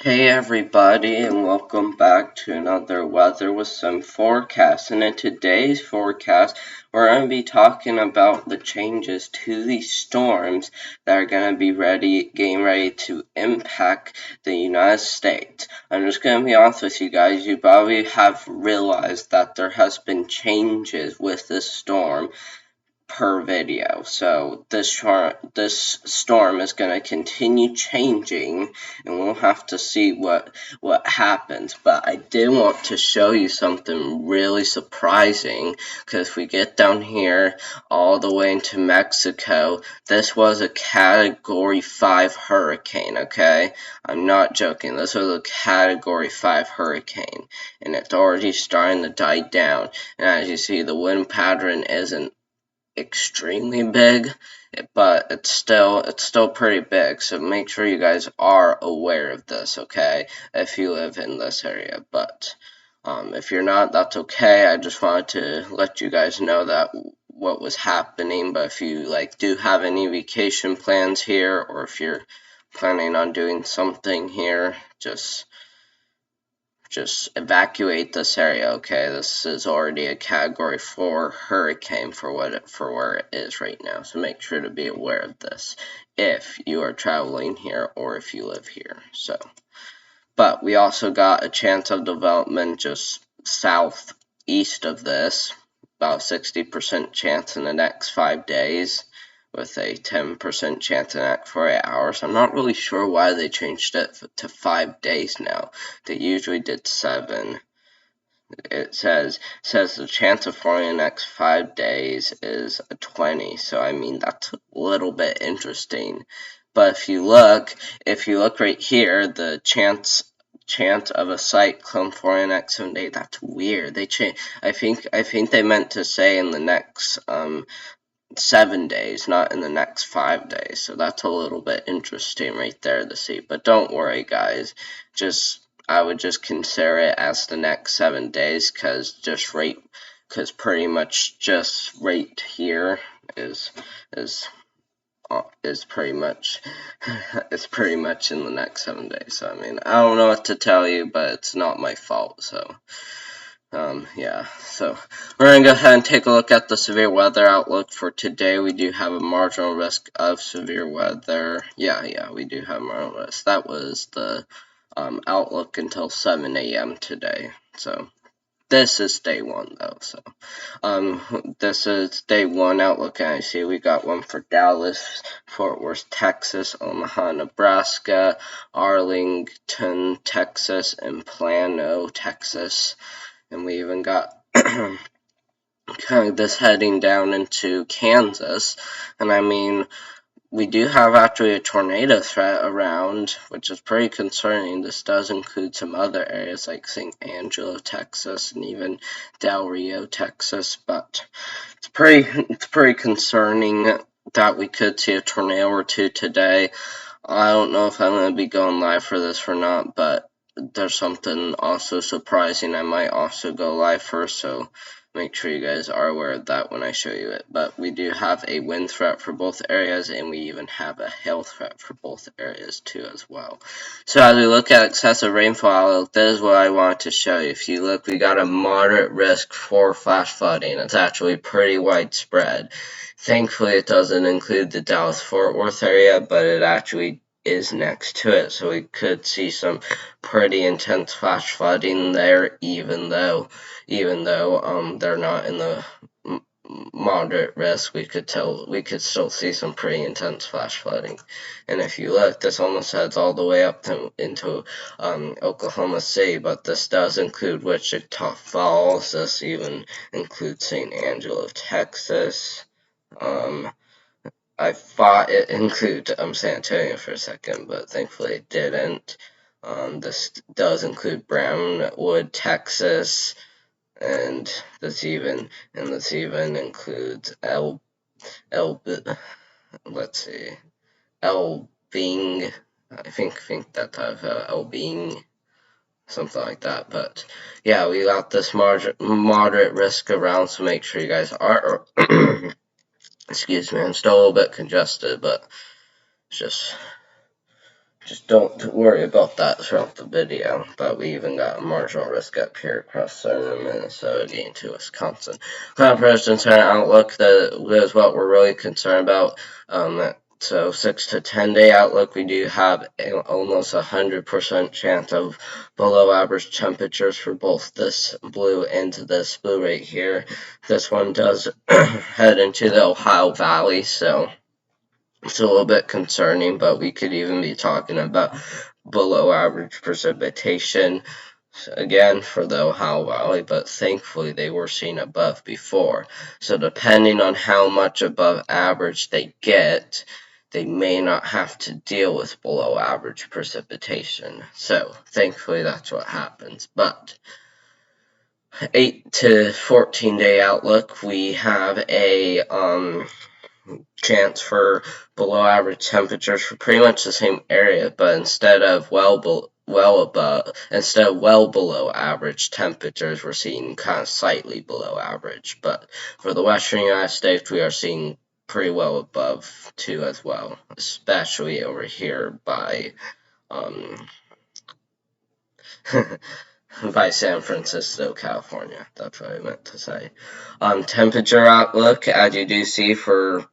Hey everybody, and welcome back to another Weather with Some forecast. And in today's forecast, we're going to be talking about the changes to these storms that are going to be getting ready to impact the United States. I'm just going to be honest with you guys, you probably have realized that there has been changes with this storm per video. So this storm is going to continue changing, and we'll have to see what happens. But I did want to show you something really surprising, because if we get down here all the way into Mexico, this was a Category 5 hurricane, okay? I'm not joking. This was a Category 5 hurricane, and it's already starting to die down. And as you see, the wind pattern isn't extremely big, but it's still pretty big, so make sure you guys are aware of this, okay, if you live in this area. But if you're not, that's okay. I just wanted to let you guys know that what was happening. But if you do have any vacation plans here, or if you're planning on doing something here, just evacuate this area, okay? This is already a Category 4 hurricane for where it is right now, so make sure to be aware of this if you are traveling here or if you live here. But we also got a chance of development just southeast of this, about 60% chance in the next 5 days, with a 10% chance in the next 48 hours. I'm not really sure why they changed it to 5 days now. They usually did 7. It says the chance of forming in the next 5 days is a 20. So I mean, that's a little bit interesting. But if you look right here, the chance of a cyclone forming in the next 7 days, that's weird. They changed. I think they meant to say in the next 7 days, not in the next 5 days. So that's a little bit interesting right there to see. But don't worry, guys. I would just consider it as the next 7 days, because pretty much just right here is pretty much in the next 7 days. So I mean, I don't know what to tell you, but it's not my fault. So yeah, so we're going to go ahead and take a look at the severe weather outlook for today. We do have a marginal risk of severe weather. Yeah, we do have marginal risk. That was the outlook until 7 a.m. today. So this is day 1 though. So this is day 1 outlook, and I see we got one for Dallas, Fort Worth, Texas, Omaha, Nebraska, Arlington, Texas, and Plano, Texas. And we even got kind of this heading down into Kansas. And I mean, we do have actually a tornado threat around, which is pretty concerning. This does include some other areas like St. Angelo, Texas, and even Del Rio, Texas. But it's pretty concerning that we could see a tornado or two today. I don't know if I'm going to be going live for this or not, but there's something also surprising. I might also go live first, so make sure you guys are aware of that when I show you it. But we do have a wind threat for both areas, and we even have a hail threat for both areas too as well. So as we look at excessive rainfall outlook, this is what I wanted to show you. If you look, we got a moderate risk for flash flooding. It's actually pretty widespread. Thankfully, it doesn't include the Dallas-Fort Worth area, but it actually is next to it, so we could see some pretty intense flash flooding there, even though they're not in the moderate risk. We could still see some pretty intense flash flooding. And if you look, this almost heads all the way up into Oklahoma City, but this does include Wichita Falls. This even includes St. Angelo, Texas. I thought it included San Antonio for a second, but thankfully it didn't. This does include Brownwood, Texas, and this even includes Elbing. I think that's Elbing, something like that. But yeah, we got this moderate risk around, so make sure you guys are. Excuse me, I'm still a little bit congested, but just just don't worry about that throughout the video. But we even got a marginal risk up here across southern Minnesota into Wisconsin. Cloud persistence and outlook, that is what we're really concerned about. So 6 to 10 day outlook, we do have almost 100% chance of below average temperatures for both this blue and this blue right here. This one does head into the Ohio Valley, so it's a little bit concerning, but we could even be talking about below average precipitation again for the Ohio Valley, but thankfully they were seen above before. So depending on how much above average they get, they may not have to deal with below average precipitation. So thankfully that's what happens. But 8 to 14 day outlook, we have a chance for below average temperatures for pretty much the same area, but instead of well below average temperatures, we're seeing kind of slightly below average. But for the western United States, we are seeing pretty well above too as well, especially over here by by San Francisco, California. That's what I meant to say. Temperature outlook, as you do see for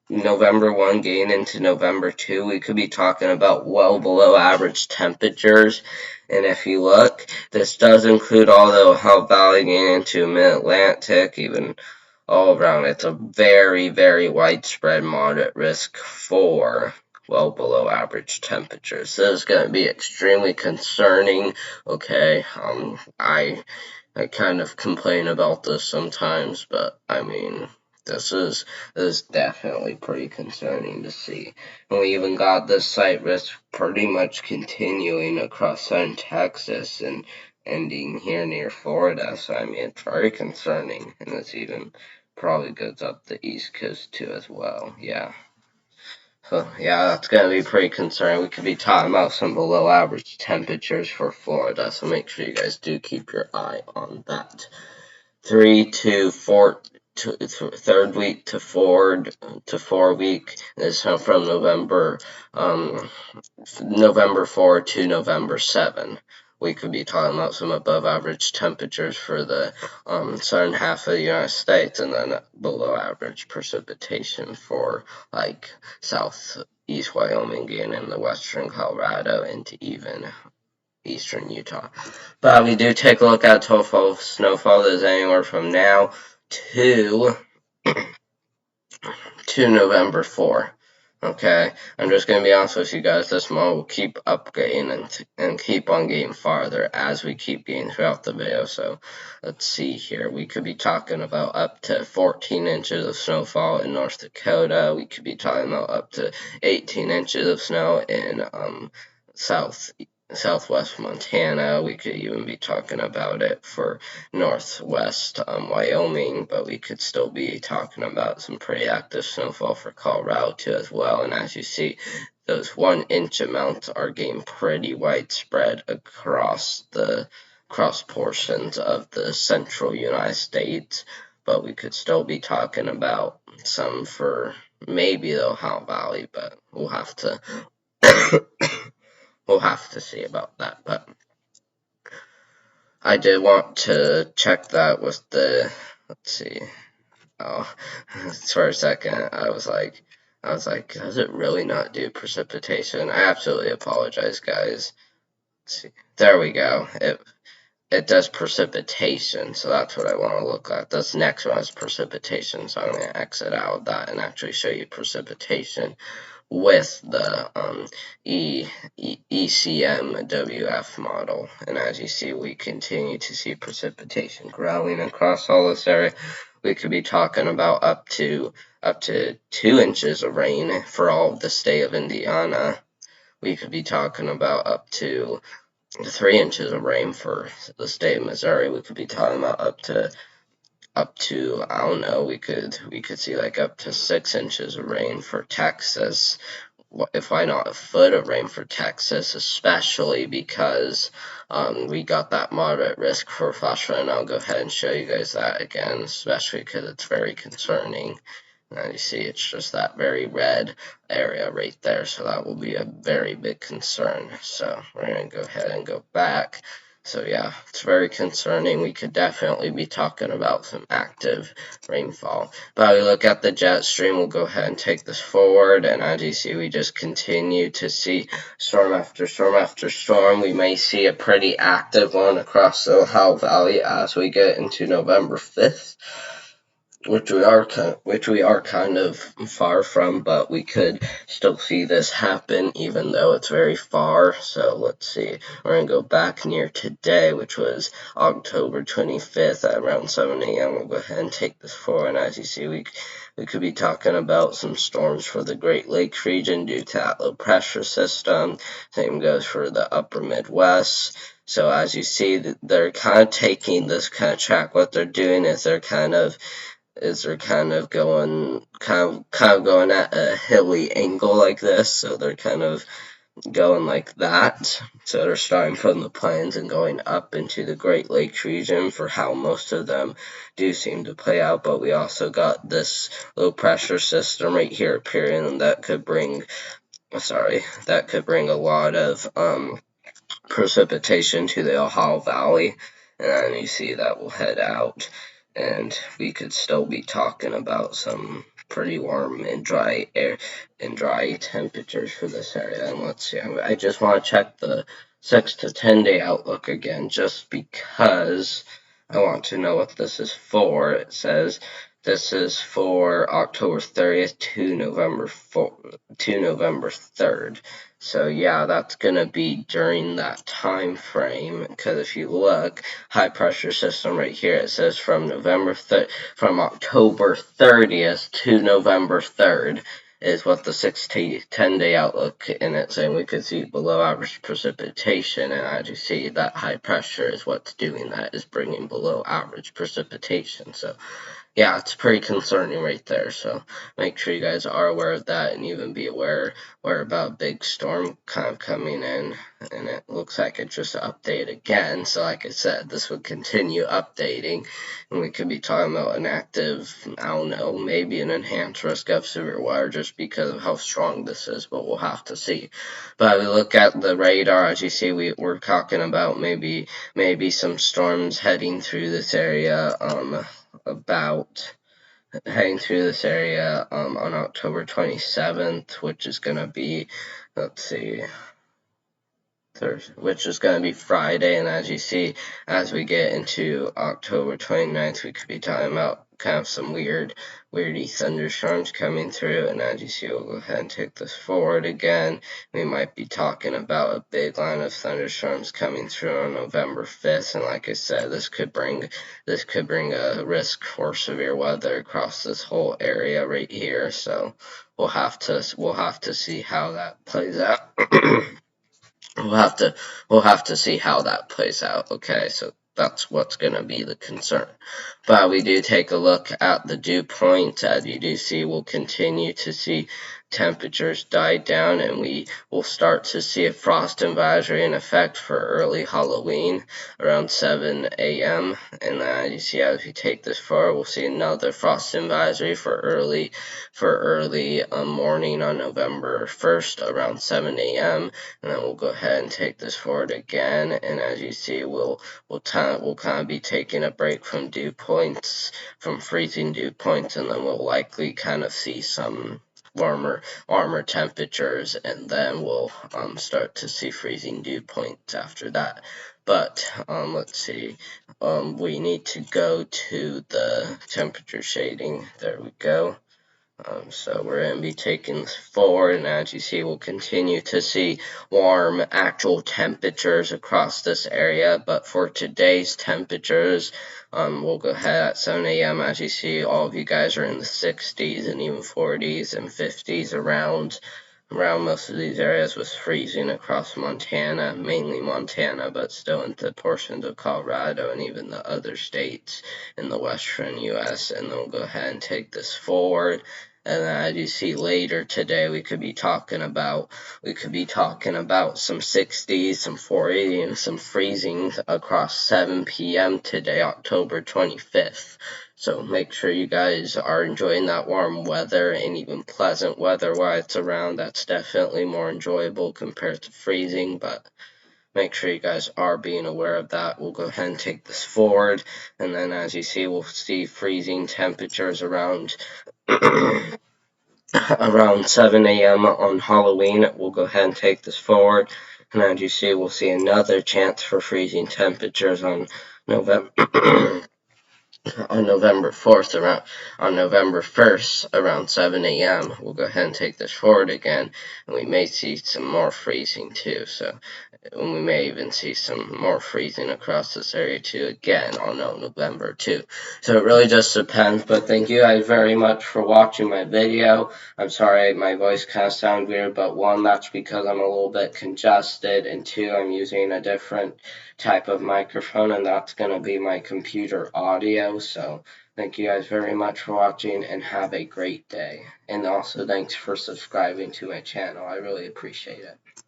November 1 getting into November 2, we could be talking about well below average temperatures. And if you look, this does include all the Ohio Valley getting into Mid-Atlantic, even all around. It's a very, very widespread moderate risk for well below average temperatures. This is going to be extremely concerning. Okay, I kind of complain about this sometimes, but I mean, this is definitely pretty concerning to see. And we even got this site risk pretty much continuing across southern Texas and ending here near Florida. So I mean, it's very concerning, and it's even probably goes up the East Coast too as well. Yeah. So yeah, that's gonna be pretty concerning. We could be talking about some below average temperatures for Florida. So make sure you guys do keep your eye on that. 3 to 4 third week to 4 week is from November 4 to November 7. We could be talking about some above average temperatures for the southern half of the United States, and then below average precipitation for like southeast Wyoming and in the western Colorado into even eastern Utah. But we do take a look at total snowfall that is anywhere from now to November 4. Okay, I'm just going to be honest with you guys, this model will keep upgrading and keep on getting farther as we keep getting throughout the video. So let's see here, we could be talking about up to 14 inches of snowfall in North Dakota. We could be talking about up to 18 inches of snow in southwest Montana. We could even be talking about it for northwest Wyoming, but we could still be talking about some pretty active snowfall for Colorado too as well. And as you see, those 1 inch amounts are getting pretty widespread across portions of the central United States, but we could still be talking about some for maybe the Ohio Valley, but we'll have to we'll have to see about that. But I did want to check that with the, let's see, for a second, I was like, does it really not do precipitation? I absolutely apologize, guys. Let's see, there we go. It does precipitation, so that's what I want to look at. This next one is precipitation, so I'm going to exit out of that and actually show you precipitation with the ECMWF model. And as you see, we continue to see precipitation growing across all this area. We could be talking about up to 2 inches of rain for all of the state of Indiana. We could be talking about up to 3 inches of rain for the state of Missouri. We could be talking about up to I don't know, we could see like up to 6 inches of rain for Texas, if why not a foot of rain for Texas, especially because we got that moderate risk for flash flood, and I'll go ahead and show you guys that again, especially because it's very concerning. And you see it's just that very red area right there, so that will be a very big concern. So we're going to go ahead and go back. So yeah, it's very concerning. We could definitely be talking about some active rainfall. But we look at the jet stream, we'll go ahead and take this forward, and as you see, we just continue to see storm after storm after storm. We may see a pretty active one across the Ohio Valley as we get into November 5th. Which we are kind of far from, but we could still see this happen even though it's very far. So let's see, we're gonna go back near today, which was October 25th at around 7 a.m. We'll go ahead and take this forward, and as you see, we could be talking about some storms for the Great Lakes region due to that low pressure system. Same goes for the upper Midwest. So as you see, they're kind of taking this kind of track. What they're doing is they're kind of going going at a hilly angle like this, so they're kind of going like that. So they're starting from the plains and going up into the Great Lakes region for how most of them do seem to play out. But we also got this low pressure system right here appearing, and that could bring a lot of precipitation to the Ohio Valley, and then you see that will head out, and we could still be talking about some pretty warm and dry air and dry temperatures for this area. And let's see, I just want to check the 6 to 10 day outlook again, just because I want to know what this is for. It says this is for October 30th to November 3rd. So yeah, that's gonna be during that time frame, because if you look, high pressure system right here, it says from October 30th to November 3rd is what the 6 to 10 day outlook in it saying. We could see below average precipitation, and as you see, that high pressure is what's doing that, is bringing below average precipitation. So yeah, it's pretty concerning right there. So make sure you guys are aware of that, and even be aware about a big storm kind of coming in. And it looks like it just updated again. So like I said, this would continue updating, and we could be talking about an active, I don't know, maybe an enhanced risk of severe weather just because of how strong this is, but we'll have to see. But we look at the radar, as you see, we're talking about maybe some storms heading through this area. About heading through this area on October 27th, which is going to be, let's see, which is going to be Friday. And as you see, as we get into October 29th, we could be talking about kind of some weirdy thunderstorms coming through. And as you see, we'll go ahead and take this forward again. We might be talking about a big line of thunderstorms coming through on November 5th. And like I said, this could bring a risk for severe weather across this whole area right here. So we'll have to see how that plays out. We'll have to see how that plays out. Okay, so that's what's going to be the concern. But we do take a look at the dew point. As you do see, we'll continue to see temperatures die down, and we will start to see a frost advisory in effect for early Halloween around 7 a.m. And you see, as we take this forward, we'll see another frost advisory for early morning on November 1st around 7 a.m. And then we'll go ahead and take this forward again, and as you see, we'll kind of be taking a break from dew points, from freezing dew points, and then we'll likely kind of see some warmer temperatures, and then we'll start to see freezing dew points after that. But let's see, we need to go to the temperature shading. There we go. So we're going to be taking this forward, and as you see, we'll continue to see warm actual temperatures across this area. But for today's temperatures, we'll go ahead at 7 a.m. As you see, all of you guys are in the 60s and even 40s and 50s around most of these areas, with freezing across Montana, mainly Montana, but still into portions of Colorado and even the other states in the western U.S. And then we'll go ahead and take this forward. And as you see later today, we could be talking about some 60s, some 480, and some freezing across 7 p.m. today, October 25th. So make sure you guys are enjoying that warm weather, and even pleasant weather while it's around. That's definitely more enjoyable compared to freezing, but make sure you guys are being aware of that. We'll go ahead and take this forward, and then as you see, we'll see freezing temperatures around around 7 a.m. on Halloween. We'll go ahead and take this forward, and as you see, we'll see another chance for freezing temperatures on November on November 4th, on November 1st, around 7 a.m. We'll go ahead and take this forward again, and we may see some more freezing too. So, and we may even see some more freezing across this area too again on November 2. So it really just depends. But thank you guys very much for watching my video. I'm sorry my voice kind of sounds weird, but one, that's because I'm a little bit congested, and two, I'm using a different type of microphone, and that's going to be my computer audio. So thank you guys very much for watching, and have a great day. And also thanks for subscribing to my channel. I really appreciate it.